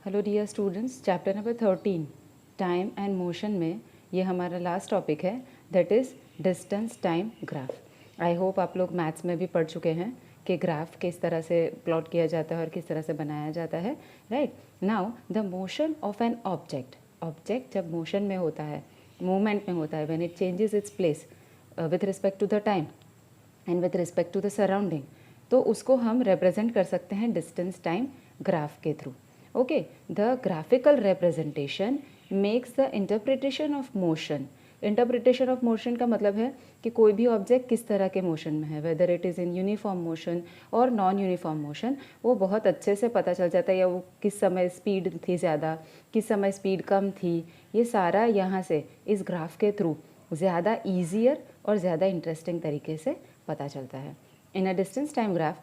Hello dear students, chapter number 13 time and motion में ये हमारा लास्ट टॉपिक है, that is distance time graph. I hope आप लोग मैथ्स में भी पढ़ चुके हैं कि ग्राफ किस तरह से प्लॉट किया जाता है और किस तरह से बनाया जाता है, right. Now the motion of an object जब मोशन में होता है, मूवमेंट में होता है, when it changes its place with respect to the time and with respect to the surrounding, तो उसको हम रिप्रेजेंट कर सकते हैं डिस्टेंस टाइम ग्राफ के through. Okay, the graphical representation makes the interpretation of motion. Interpretation of motion का मतलब है कि कोई भी ऑब्जेक्ट किस तरह के मोशन में है, whether it is in uniform motion और नॉन यूनिफॉर्म मोशन, वो बहुत अच्छे से पता चल जाता है। या वो किस समय स्पीड थी ज़्यादा, किस समय स्पीड कम थी, ये सारा यहाँ से इस ग्राफ के थ्रू ज़्यादा ईजियर और ज़्यादा इंटरेस्टिंग तरीके से पता चलता है। In a distance time graph,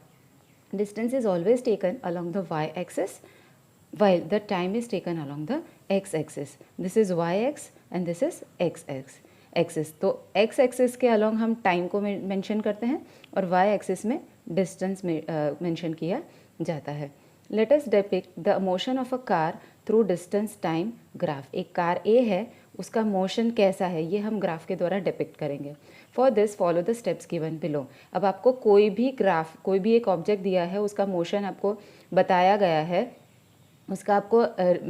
distance is always taken along the y-axis while the time is taken along the x-axis. This is y-axis and this is x-axis. तो x-axis के along हम time को mention करते हैं और y-axis में distance में mention किया जाता है। Let us depict the motion of a car through distance time graph. एक कार A है, उसका मोशन कैसा है ये हम ग्राफ के द्वारा डिपिक्ट करेंगे। For this follow the steps given below. अब आपको कोई भी ग्राफ, कोई भी एक ऑब्जेक्ट दिया है, उसका मोशन आपको बताया गया है, उसका आपको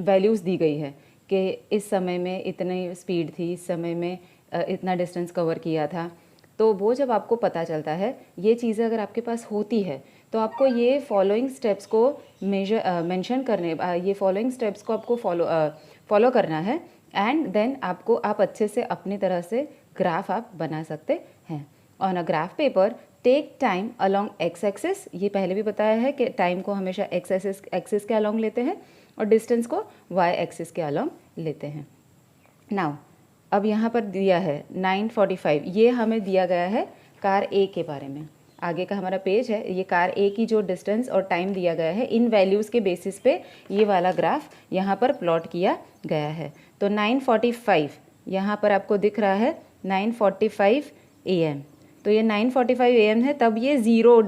वैल्यूज़ दी गई है कि इस समय में इतनी स्पीड थी, इस समय में इतना डिस्टेंस कवर किया था। तो वो जब आपको पता चलता है, ये चीज़ें अगर आपके पास होती है, तो आपको ये फॉलोइंग स्टेप्स को मेंशन करने, ये फॉलोइंग स्टेप्स को आपको फॉलो करना है एंड देन आप अच्छे से अपनी तरह से ग्राफ आप बना सकते हैं। On a graph paper take time along X axis, ये पहले भी बताया है कि टाइम को हमेशा एक्स एक्सिस के अलोंग लेते हैं और डिस्टेंस को वाई एक्सिस के अलोंग लेते हैं। नाउ अब यहाँ पर दिया है 9:45, ये हमें दिया गया है कार ए के बारे में। आगे का हमारा पेज है, ये कार ए की जो डिस्टेंस और टाइम दिया गया है, इन वैल्यूज़ के बेसिस पे ये वाला ग्राफ यहाँ पर प्लॉट किया गया है। तो 9:45 यहाँ पर आपको दिख रहा है 9:45 AM। तो ये 9:45 AM है, तब ये ज़ीरो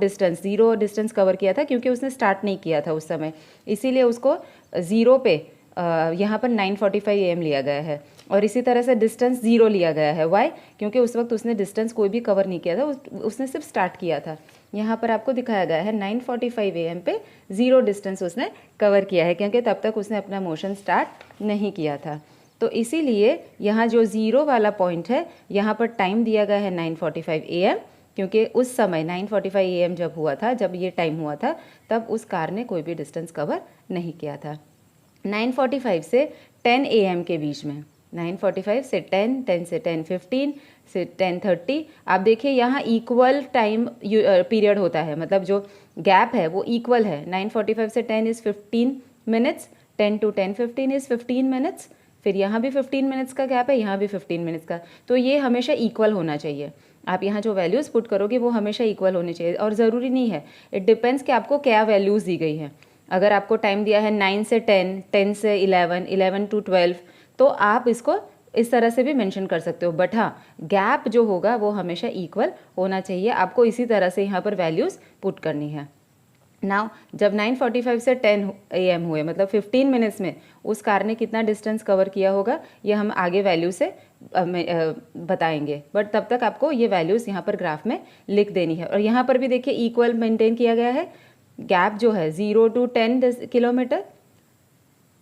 डिस्टेंस कवर किया था क्योंकि उसने स्टार्ट नहीं किया था उस समय, इसीलिए उसको ज़ीरो पे यहाँ पर 9:45 AM लिया गया है। और इसी तरह से डिस्टेंस ज़ीरो लिया गया है, वाई? क्योंकि उस वक्त उसने डिस्टेंस कोई भी कवर नहीं किया था, उसने सिर्फ स्टार्ट किया था। यहाँ पर आपको दिखाया गया है 9:45 AM पे ज़ीरो डिस्टेंस उसने कवर किया है क्योंकि तब तक उसने अपना मोशन स्टार्ट नहीं किया था। तो इसीलिए यहाँ जो ज़ीरो वाला पॉइंट है, यहाँ पर टाइम दिया गया है 9:45 AM, क्योंकि उस समय 9:45 AM जब हुआ था, जब ये टाइम हुआ था, तब उस कार ने कोई भी डिस्टेंस कवर नहीं किया था। 9:45 से 10 AM के बीच में, 9:45 से 10 से 10:15 से 10:30, आप देखिए यहाँ इक्वल टाइम पीरियड होता है, मतलब जो गैप है वो इक्वल है। 9:45 से 10 is 15 minutes, 10 to 10:15 is 15 minutes, फिर यहाँ भी 15 मिनट्स का गैप है, यहाँ भी 15 मिनट्स का। तो ये हमेशा इक्वल होना चाहिए। आप यहाँ जो वैल्यूज़ पुट करोगे वो हमेशा इक्वल होनी चाहिए, और ज़रूरी नहीं है, इट डिपेंड्स कि आपको क्या वैल्यूज़ दी गई है। अगर आपको टाइम दिया है 9 से 10, 10 से 11, 11 to 12, तो आप इसको इस तरह से भी मेंशन कर सकते हो, बट हाँ, गैप जो होगा वो हमेशा इक्वल होना चाहिए। आपको इसी तरह से यहाँ पर वैल्यूज़ पुट करनी है। नाउ जब 9:45 से 10 AM हुए, मतलब 15 मिनट्स में उस कार ने कितना डिस्टेंस कवर किया होगा, ये हम आगे वैल्यू से बताएंगे, बट तब तक आपको ये वैल्यूज़ यहाँ पर ग्राफ में लिख देनी है। और यहाँ पर भी देखिए इक्वल मेंटेन किया गया है। गैप जो है 0 to 10 किलोमीटर,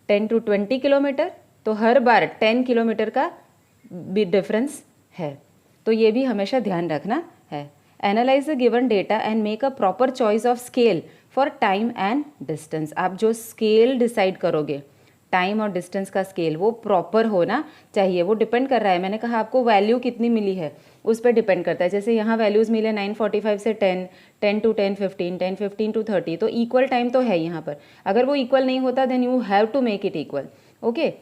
10 to 20 किलोमीटर, तो हर बार 10 किलोमीटर का भी डिफरेंस है, तो ये भी हमेशा ध्यान रखना है। Analyse the given data and make a proper choice of scale for time and distance. आप जो स्केल डिसाइड करोगे, टाइम और डिस्टेंस का स्केल, वो प्रॉपर होना चाहिए। वो डिपेंड कर रहा है, मैंने कहा आपको वैल्यू कितनी मिली है उस पर डिपेंड करता है। जैसे यहाँ वैल्यूज़ मिले 9:45 से 10, 10 to 10:15, 10:15 to 30, तो इक्वल टाइम तो है यहाँ पर। अगर वो इक्वल नहीं होता then you have to make it equal. Okay,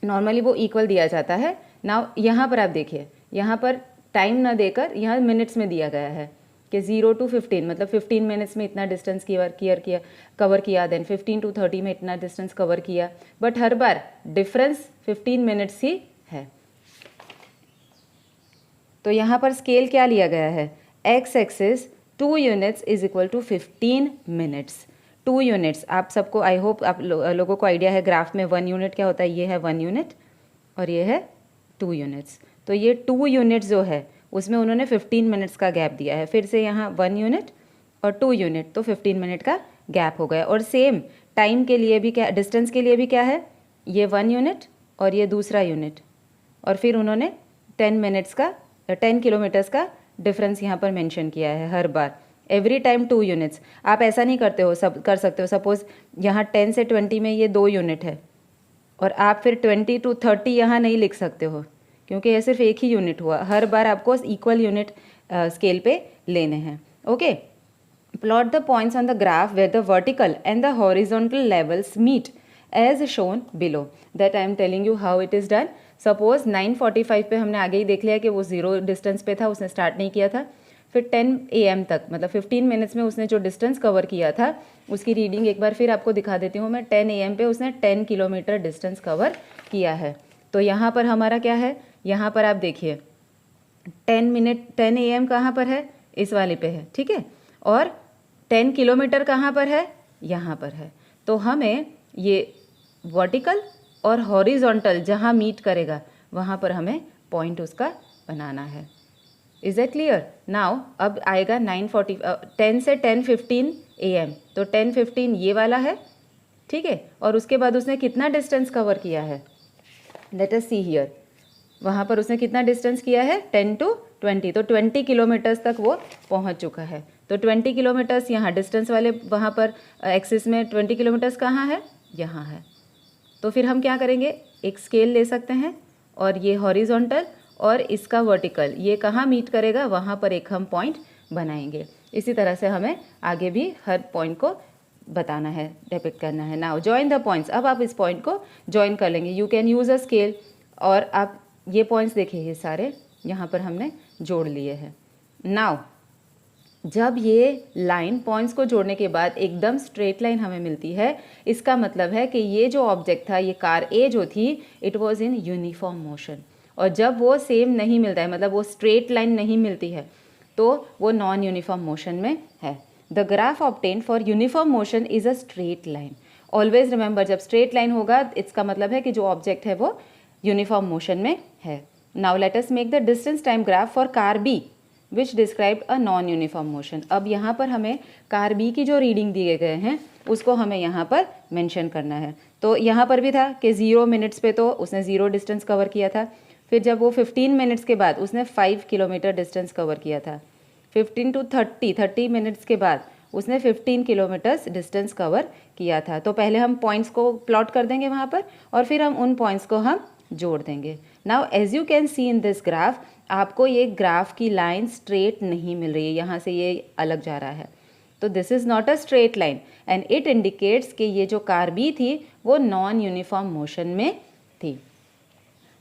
normally वो इक्वल दिया जाता है। नाउ यहाँ पर आप देखिए, यहाँ पर टाइम ना देकर यहाँ मिनट्स में दिया गया है कि 0 to 15, मतलब 15 मिनट्स में इतना डिस्टेंस कवर किया, देन 15 to 30 में इतना डिस्टेंस कवर किया, बट हर बार डिफरेंस 15 मिनट्स ही है। तो यहाँ पर स्केल क्या लिया गया है, X axis 2 units is equal to 15 minutes. 2 units, आप सबको आई होप आप लोगों को आइडिया है ग्राफ में 1 यूनिट क्या होता है, ये है 1 यूनिट और ये है 2 यूनिट्स। तो ये 2 यूनिट्स जो है उसमें उन्होंने 15 मिनट्स का गैप दिया है, फिर से यहाँ 1 यूनिट और 2 यूनिट, तो 15 मिनट का गैप हो गया। और सेम टाइम के लिए भी क्या, डिस्टेंस के लिए भी क्या है, ये 1 यूनिट और ये दूसरा यूनिट, और फिर उन्होंने 10 किलोमीटर्स का डिफरेंस यहाँ पर मेंशन किया है हर बार, एवरी टाइम 2 यूनिट्स। आप ऐसा नहीं करते हो, सब कर सकते हो, सपोज यहाँ 10 से 20 में ये 2 यूनिट है और आप फिर 20 to 30 यहाँ नहीं लिख सकते हो क्योंकि ये सिर्फ एक ही यूनिट हुआ, हर बार आपको इक्वल यूनिट स्केल पे लेने हैं। Okay, plot the points on the graph where the vertical and the horizontal levels meet as shown below, that I am telling you how it is done. Suppose 9:45 पे हमने आगे ही देख लिया कि वो 0 डिस्टेंस पे था, उसने स्टार्ट नहीं किया था, फिर 10 AM तक मतलब 15 मिनट्स में उसने जो डिस्टेंस कवर किया था उसकी रीडिंग एक बार फिर आपको दिखा देती हूँ मैं। 10 AM पे उसने 10 किलोमीटर डिस्टेंस कवर किया है। तो यहाँ पर हमारा क्या है, यहाँ पर आप देखिए 10 AM कहाँ पर है, इस वाले पे है, ठीक है, और 10 किलोमीटर कहाँ पर है, यहाँ पर है। तो हमें ये वर्टिकल और हॉरिजॉन्टल जहाँ मीट करेगा वहाँ पर हमें पॉइंट उसका बनाना है। Is that clear? नाउ अब आएगा 10 से 10:15 AM, तो 10:15 ये वाला है, ठीक है, और उसके बाद उसने कितना डिस्टेंस कवर किया है, लेट अस सी हियर, वहाँ पर उसने कितना डिस्टेंस किया है 10 to 20, तो 20 किलोमीटर्स तक वो पहुँच चुका है। तो 20 किलोमीटर्स यहाँ डिस्टेंस वाले वहाँ पर एक्सिस में 20 किलोमीटर्स कहाँ है, यहाँ है। तो फिर हम क्या करेंगे, एक स्केल ले सकते हैं और ये हॉरिजॉन्टल और इसका वर्टिकल ये कहाँ मीट करेगा वहाँ पर एक हम पॉइंट बनाएंगे। इसी तरह से हमें आगे भी हर पॉइंट को बताना है, डिपिक्ट करना है। नाउ जॉइन द पॉइंट्स, अब आप इस पॉइंट को जॉइन कर लेंगे। You can use a scale, और आप ये पॉइंट्स देखिए, ये सारे यहाँ पर हमने जोड़ लिए हैं। नाउ जब ये लाइन पॉइंट्स को जोड़ने के बाद एकदम स्ट्रेट लाइन हमें मिलती है, इसका मतलब है कि ये जो ऑब्जेक्ट था, ये कार ए जो थी, it was in uniform motion. और जब वो सेम नहीं मिलता है, मतलब वो स्ट्रेट लाइन नहीं मिलती है, तो वो नॉन यूनिफॉर्म मोशन में है। The graph obtained for uniform motion is a straight line. Always remember, जब स्ट्रेट लाइन होगा इसका मतलब है कि जो ऑब्जेक्ट है वो यूनिफॉर्म मोशन में है। Now let us make the distance time graph for car B which described a non uniform motion. अब यहाँ पर हमें कार बी की जो रीडिंग दिए गए हैं उसको हमें यहाँ पर मेंशन करना है। तो यहाँ पर भी था कि 0 मिनट्स पे तो उसने 0 डिस्टेंस कवर किया था, फिर जब वो 15 मिनट्स के बाद उसने 5 किलोमीटर डिस्टेंस कवर किया था, 15 to 30 मिनट्स के बाद उसने 15 किलोमीटर्स डिस्टेंस कवर किया था। तो पहले हम पॉइंट्स को प्लॉट कर देंगे वहाँ पर और फिर हम उन पॉइंट्स को हम जोड़ देंगे। Now as you can see in this graph, आपको ये ग्राफ की लाइन स्ट्रेट नहीं मिल रही है, यहाँ से ये अलग जा रहा है। तो this is not a straight line and it indicates कि ये जो कार बी थी वो नॉन यूनिफॉर्म मोशन में थी।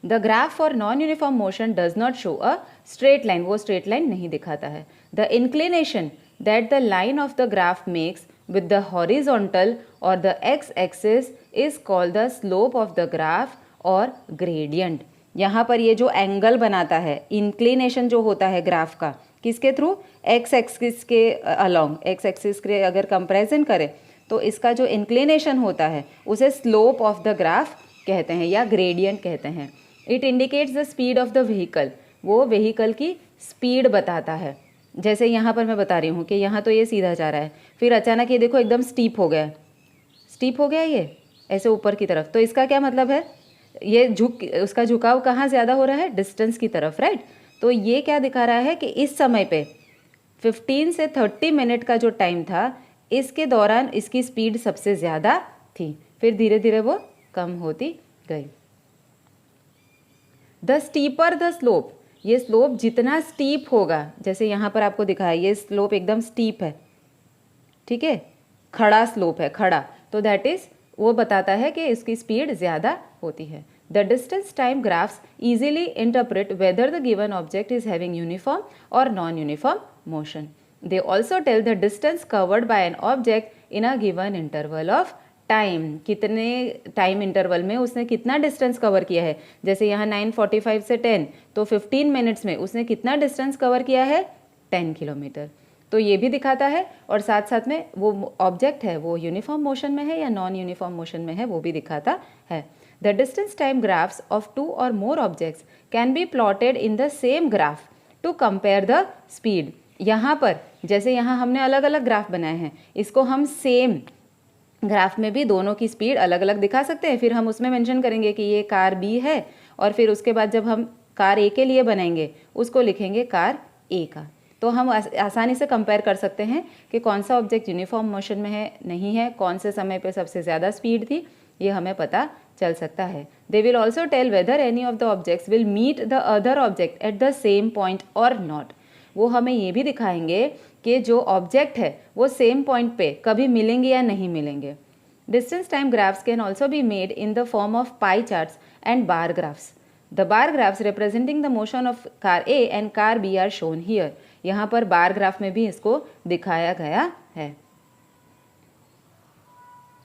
The graph for non uniform motion does not show a straight line, वो स्ट्रेट लाइन नहीं दिखाता है। The inclination that the line of the graph makes with the horizontal or the x-axis is called the slope of the graph और gradient। यहाँ पर ये जो angle बनाता है, इंक्लिनेशन जो होता है ग्राफ का, किसके थ्रू, एक्स एक्सिस के अलोंग, एक्स एक्सिस के अगर कंपैरिजन करें तो इसका जो इंक्लिनेशन होता है उसे स्लोप ऑफ द ग्राफ कहते हैं या ग्रेडियंट कहते हैं। It indicates the speed of the vehicle, वो व्हीकल की स्पीड बताता है। जैसे यहाँ पर मैं बता रही हूँ कि यहाँ तो ये सीधा जा रहा है, फिर अचानक ये देखो एकदम स्टीप हो गया, स्टीप हो गया ये ऐसे ऊपर की तरफ, तो इसका क्या मतलब है, ये उसका झुकाव कहाँ ज़्यादा हो रहा है, डिस्टेंस की तरफ, राइट। तो ये क्या दिखा रहा है कि इस समय पे 15 से 30 मिनट का जो टाइम था, इसके दौरान इसकी स्पीड सबसे ज़्यादा थी, फिर धीरे धीरे वो कम होती गई। द स्टीपर द स्लोप, ये स्लोप जितना स्टीप होगा, जैसे यहाँ पर आपको दिखाया ये स्लोप एकदम स्टीप है, ठीक है, खड़ा स्लोप है, खड़ा, तो दैट इज वो बताता है कि इसकी स्पीड ज़्यादा होती है। The distance time graphs easily interpret whether the given object is having uniform और non uniform motion. They also tell the distance covered by an object in a given interval of time, कितने time interval में उसने कितना distance cover किया है। जैसे यहाँ 9:45 से 10, तो 15 मिनट्स में उसने कितना डिस्टेंस कवर किया है, 10 किलोमीटर। तो ये भी दिखाता है और साथ साथ में वो ऑब्जेक्ट है वो यूनिफॉर्म मोशन में है या नॉन यूनिफॉर्म मोशन में है वो भी दिखाता है। The distance time graphs of 2 और more objects can be plotted in the same graph to compare the speed. यहाँ पर जैसे यहाँ हमने अलग अलग ग्राफ बनाए हैं, इसको हम सेम ग्राफ में भी दोनों की स्पीड अलग अलग दिखा सकते हैं। फिर हम उसमें मेंशन करेंगे कि ये कार बी है और फिर उसके बाद जब हम कार ए के लिए बनाएंगे उसको लिखेंगे कार ए का। तो हम आसानी से कंपेयर कर सकते हैं कि कौन सा ऑब्जेक्ट यूनिफॉर्म मोशन में है नहीं है, कौन से समय पे सबसे ज़्यादा स्पीड थी, ये हमें पता चल सकता है। They will also tell whether any of the objects will meet the other object at the same point और नॉट। वो हमें ये भी दिखाएंगे कि जो ऑब्जेक्ट है वो सेम पॉइंट पे कभी मिलेंगे या नहीं मिलेंगे। Distance time graphs can also be made in the form of pie charts and bar graphs. The bar graphs representing the motion of car A and car B are shown here. यहाँ पर bar graph में भी इसको दिखाया गया है।